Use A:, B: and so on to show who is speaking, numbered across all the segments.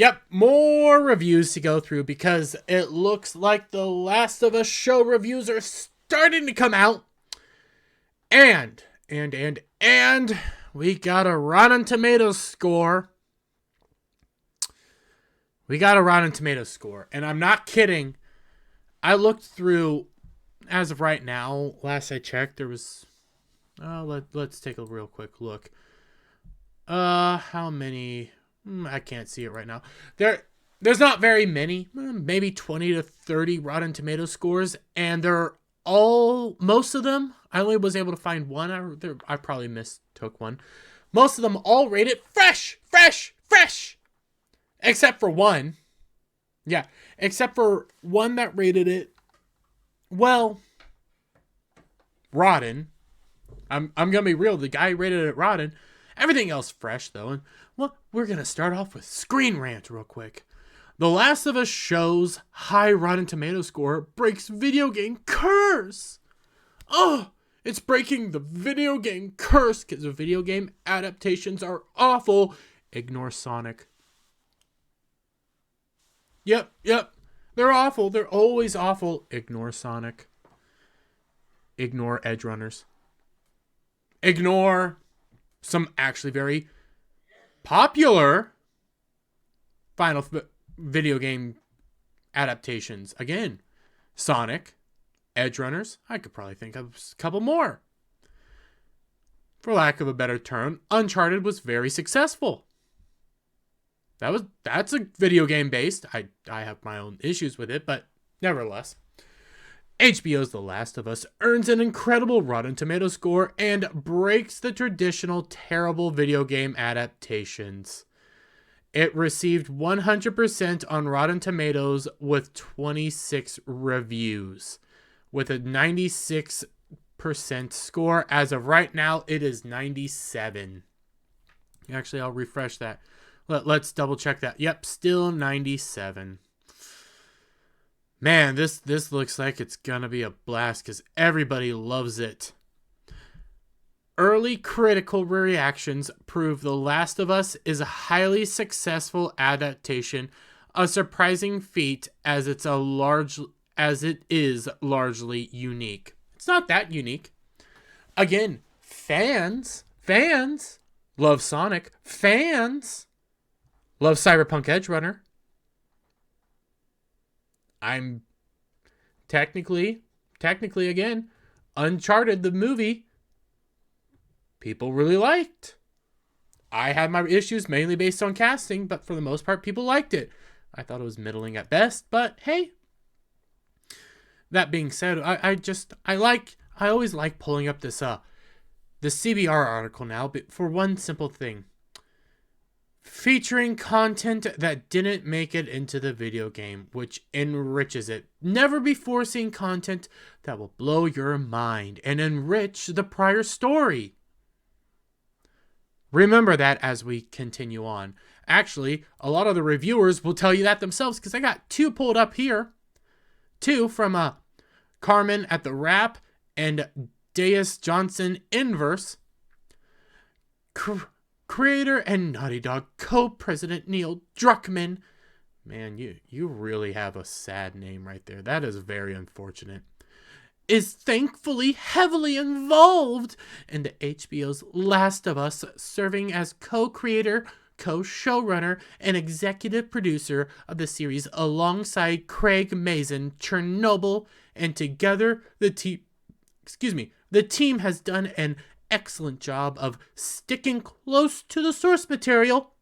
A: Yep, more reviews to go through because it looks like the Last of Us show reviews are starting to come out. And we got a Rotten Tomatoes score. And I'm not kidding. I looked through, as of right now, last I checked, there was... let's take a real quick look. How many... I can't see it right now. There's not very many, maybe 20 to 30 Rotten Tomatoes scores, and most of them, I only was able to find one. I probably mistook one. Most of them all rate it fresh, except for one. Yeah, except for one that rated it, well, rotten. I'm gonna be real. The guy rated it rotten. Everything else fresh, though. And, well, we're going to start off with Screen Rant real quick. The Last of Us show's high Rotten Tomatoes score breaks video game curse. Oh, it's breaking the video game curse because the video game adaptations are awful. Ignore Sonic. Yep. They're awful. They're always awful. Ignore Sonic. Ignore Edge Runners. Ignore some actually very popular final video game adaptations. Again, Sonic, Edge Runners. I could probably think of a couple more. For lack of a better term, Uncharted was very successful. That's a video game based. I have my own issues with it, but nevertheless. HBO's The Last of Us earns an incredible Rotten Tomatoes score and breaks the traditional terrible video game adaptations. It received 100% on Rotten Tomatoes with 26 reviews, with a 96% score. As of right now, it is 97. Actually, I'll refresh that. Let's double check that. Yep, still 97. Man, this looks like it's gonna be a blast because everybody loves it. Early critical reactions prove The Last of Us is a highly successful adaptation, a surprising feat as it is largely unique. It's not that unique. Again, fans love Sonic. Fans love Cyberpunk Edge Runner. I'm technically again, Uncharted the movie, people really liked. I had my issues mainly based on casting, but for the most part, people liked it. I thought it was middling at best, but hey. That being said, I always like pulling up this the CBR article now, but for one simple thing. Featuring content that didn't make it into the video game, which enriches it. Never before seen content that will blow your mind and enrich the prior story. Remember that as we continue on. Actually, a lot of the reviewers will tell you that themselves because I got two pulled up here. Two from Carmen at the Wrap and Deus Johnson Inverse. Creator and Naughty Dog co-president Neil Druckmann. Man, you really have a sad name right there. That is very unfortunate. Is thankfully heavily involved in the HBO's Last of Us, serving as co-creator, co-showrunner, and executive producer of the series alongside Craig Mazin, Chernobyl, and together the team has done an excellent job of sticking close to the source material,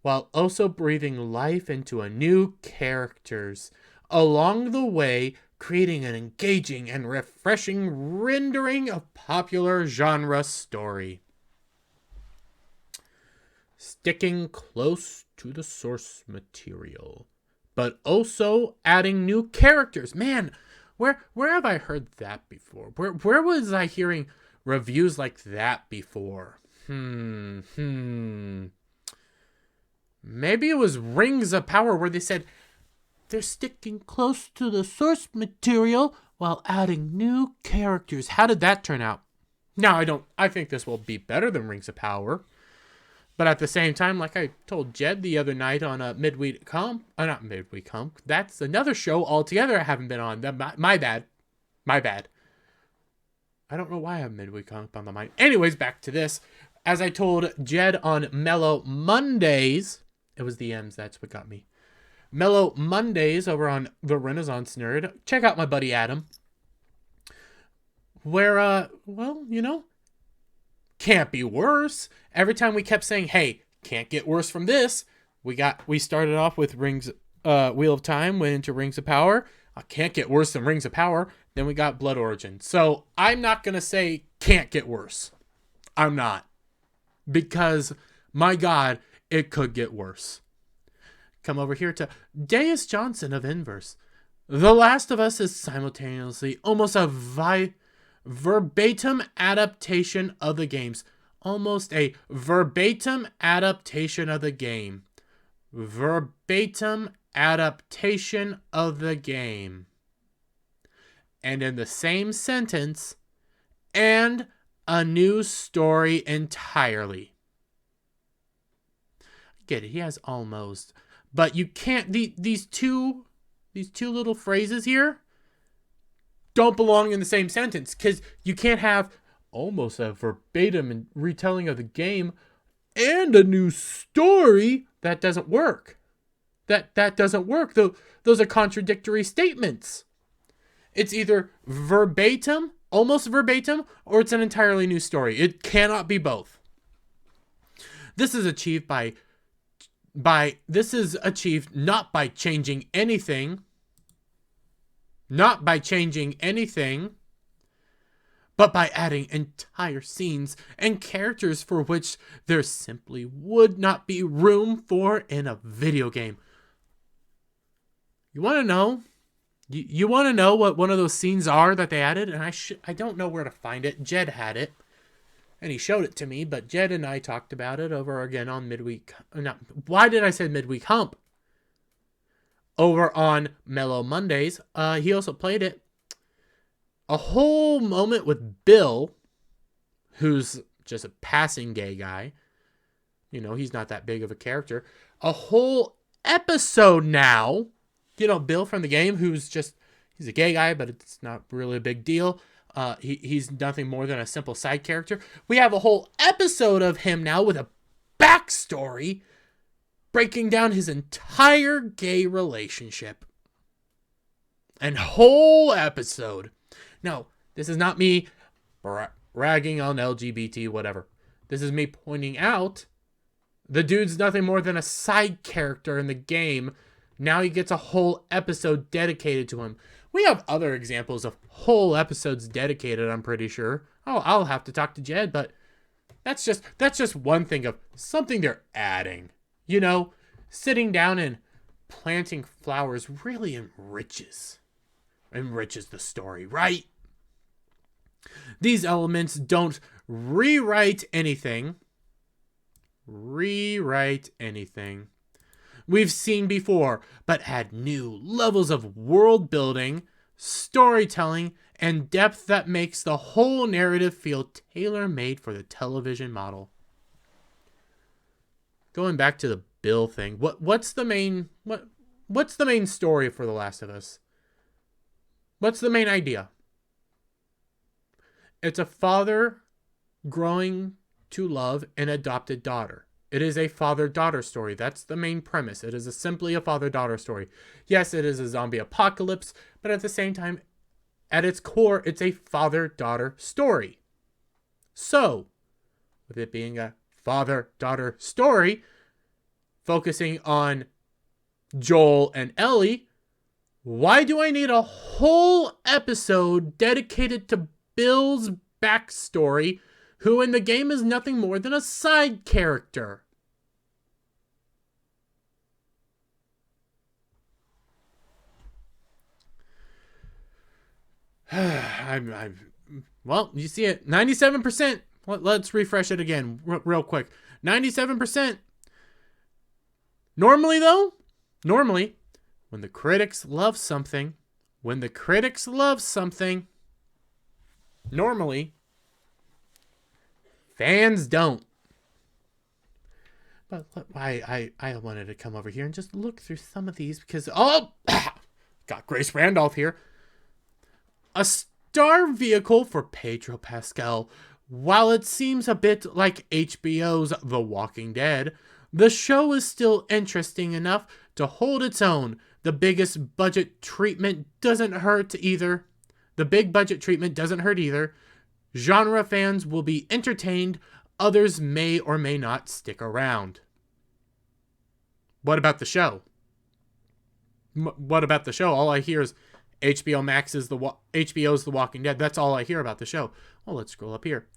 A: while also breathing life into a new characters. Along the way, creating an engaging and refreshing rendering of popular genre story. Sticking close to the source material, but also adding new characters. Man, where have I heard that before? Where was I hearing reviews like that before? Maybe it was Rings of Power where they said they're sticking close to the source material while adding new characters. How did that turn out? No, I don't. I think this will be better than Rings of Power. But at the same time, like I told Jed the other night on a midweek hump, not midweek hump, that's another show altogether I haven't been on. My bad. My bad. I don't know why I have midweek hump on the mind. Anyways, back to this. As I told Jed on Mellow Mondays, it was the M's, that's what got me. Mellow Mondays over on The Renaissance Nerd. Check out my buddy Adam. Where, well, you know, can't be worse. Every time we kept saying, hey, can't get worse from this. We started off with Wheel of Time, went into Rings of Power. Can't get worse than Rings of Power. Then we got Blood Origin. So I'm not going to say can't get worse. I'm not. Because, my God, it could get worse. Come over here to Deus Johnson of Inverse. The Last of Us is simultaneously almost a verbatim adaptation of the games. Almost a verbatim adaptation of the game. Verbatim adaptation of the game. And in the same sentence, and a new story entirely. Get it, he has almost. But you can't, these two little phrases here don't belong in the same sentence, because you can't have almost a verbatim retelling of the game and a new story. That doesn't work. That doesn't work. Those are contradictory statements. It's either verbatim, almost verbatim, or it's an entirely new story. It cannot be both. This is achieved not by changing anything, but by adding entire scenes and characters for which there simply would not be room for in a video game. You want to know? You want to know what one of those scenes are that they added? And I don't know where to find it. Jed had it. And he showed it to me, but Jed and I talked about it over again on midweek. Why did I say midweek hump? Over on Mellow Mondays. He also played it. A whole moment with Bill, who's just a passing gay guy. You know, he's not that big of a character. A whole episode now. You know, Bill from the game, he's a gay guy, but it's not really a big deal. He's nothing more than a simple side character. We have a whole episode of him now with a backstory breaking down his entire gay relationship. An whole episode. Now, this is not me ragging on LGBT, whatever. This is me pointing out the dude's nothing more than a side character in the game. Now he gets a whole episode dedicated to him. We have other examples of whole episodes dedicated, I'm pretty sure. Oh, I'll have to talk to Jed, but that's just one thing of something they're adding. You know, sitting down and planting flowers really enriches the story, right? These elements don't rewrite anything we've seen before, but add new levels of world building, storytelling, and depth that makes the whole narrative feel tailor-made for the television model. Going back to the Bill thing, what's the main story for The Last of Us? What's the main idea? It's a father growing to love an adopted daughter. It is a father-daughter story. That's the main premise. It is simply a father-daughter story. Yes, it is a zombie apocalypse, but at the same time, at its core, it's a father-daughter story. So, with it being a father-daughter story, focusing on Joel and Ellie, why do I need a whole episode dedicated to Bill's backstory, who in the game is nothing more than a side character? Well, you see it, 97%. Let's refresh it again real quick. 97%. Normally, when the critics love something, normally, fans don't. But I wanted to come over here and just look through some of these because, oh, got Grace Randolph here. A star vehicle for Pedro Pascal. While it seems a bit like HBO's The Walking Dead, the show is still interesting enough to hold its own. The biggest budget treatment doesn't hurt either. The big budget treatment doesn't hurt either. Genre fans will be entertained. Others may or may not stick around. What about the show? What about the show? All I hear is HBO Max's HBO's The Walking Dead. That's all I hear about the show. Well, let's scroll up here.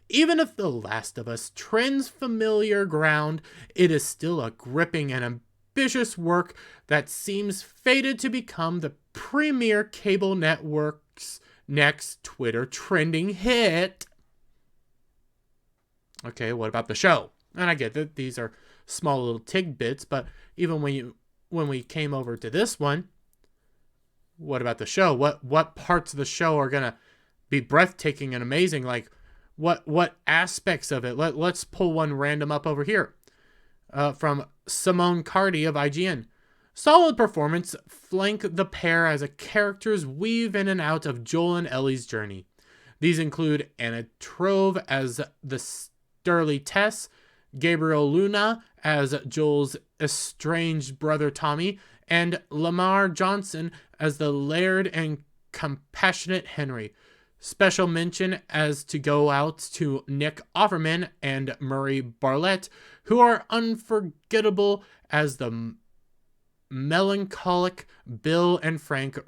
A: Even if The Last of Us trends familiar ground, it is still a gripping and ambitious work that seems fated to become the premier cable network's next Twitter trending hit. Okay, what about the show? And I get that these are small little tidbits, but even when we came over to this one, what about the show? What parts of the show are gonna be breathtaking and amazing? Like, what aspects of it? Let's pull one random up over here from Simone Cardi of IGN. Solid performance flank the pair as the characters weave in and out of Joel and Ellie's journey. These include Anna Torv as the Sterling Tess, Gabriel Luna as Joel's estranged brother Tommy, and Lamar Johnson as the layered and compassionate Henry. Special mention as to go out to Nick Offerman and Murray Bartlett, who are unforgettable as the melancholic Bill and Frank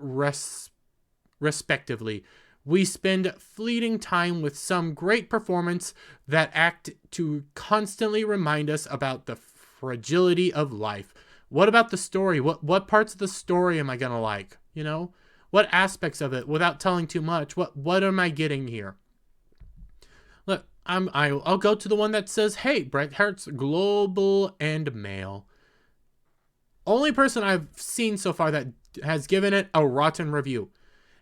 A: respectively. We spend fleeting time with some great performance that act to constantly remind us about the fragility of life. What about the story? What parts of the story am I gonna like? You know? What aspects of it, without telling too much, what am I getting here? Look, I'll go to the one that says, hey, Bret Hart's global and male. Only person I've seen so far that has given it a rotten review.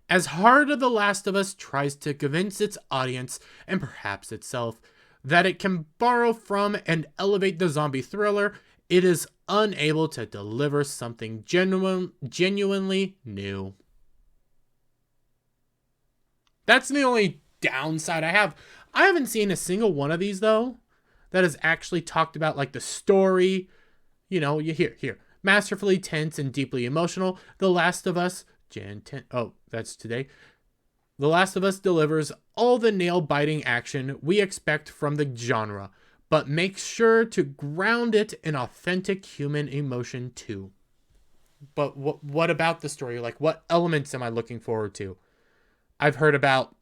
A: As hard as The Last of Us tries to convince its audience, and perhaps itself, that it can borrow from and elevate the zombie thriller, it is unable to deliver something genuinely new. That's the only downside I have. I haven't seen a single one of these, though, that has actually talked about, like, the story. You know, you hear. Masterfully tense and deeply emotional. The Last of Us, Jan 10. Oh, that's today. The Last of Us delivers all the nail-biting action we expect from the genre, but makes sure to ground it in authentic human emotion, too. But what about the story? Like, what elements am I looking forward to? I've heard about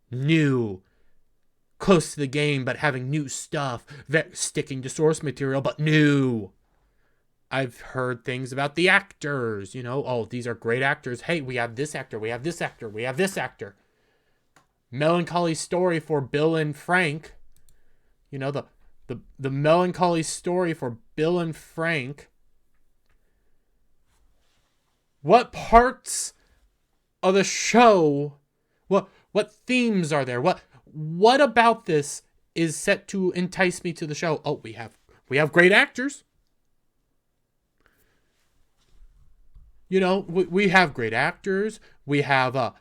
A: new, close to the game, but having new stuff, sticking to source material, but new. I've heard things about the actors, you know, oh, these are great actors. Hey, we have this actor, we have this actor, we have this actor. Melancholy story for Bill and Frank. You know, the melancholy story for Bill and Frank. What parts of the show, what themes are there? What about this is set to entice me to the show? Oh, we have great actors. You know, we have great actors. We have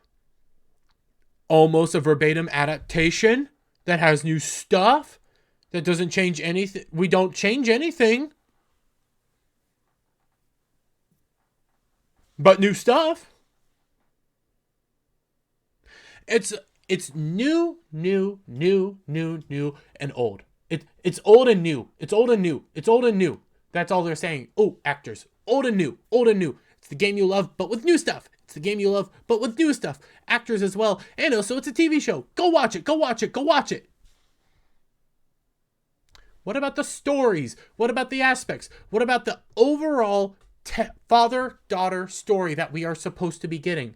A: almost a verbatim adaptation that has new stuff, that doesn't change anything. We don't change anything, but new stuff. It's new, and old. It's old and new. It's old and new. It's old and new. That's all they're saying. Oh, actors. Old and new. Old and new. It's the game you love, but with new stuff. It's the game you love, but with new stuff. Actors as well. And also, it's a TV show. Go watch it. Go watch it. Go watch it. What about the stories? What about the aspects? What about the overall father-daughter story that we are supposed to be getting?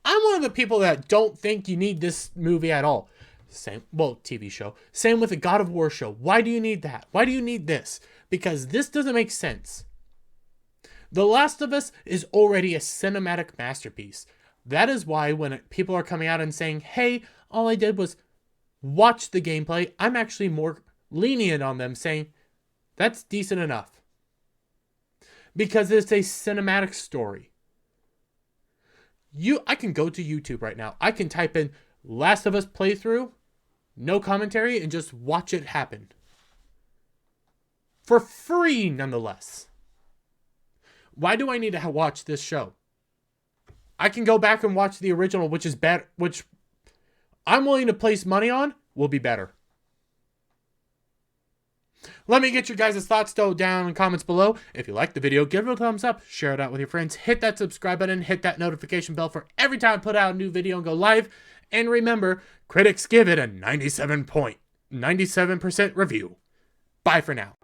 A: I'm one of the people that don't think you need this movie at all. TV show. Same with the God of War show. Why do you need that? Why do you need this? Because this doesn't make sense. The Last of Us is already a cinematic masterpiece. That is why when people are coming out and saying, hey, all I did was watch the gameplay, I'm actually more lenient on them, saying, that's decent enough. Because it's a cinematic story. I can go to YouTube right now. I can type in Last of Us playthrough, no commentary, and just watch it happen. For free, nonetheless. Why do I need to watch this show? I can go back and watch the original, which is better, which I'm willing to place money on will be better. Let me get your guys' thoughts down in comments below. If you liked the video, give it a thumbs up, share it out with your friends, hit that subscribe button, hit that notification bell for every time I put out a new video and go live. And remember, critics give it a 97% review. Bye for now.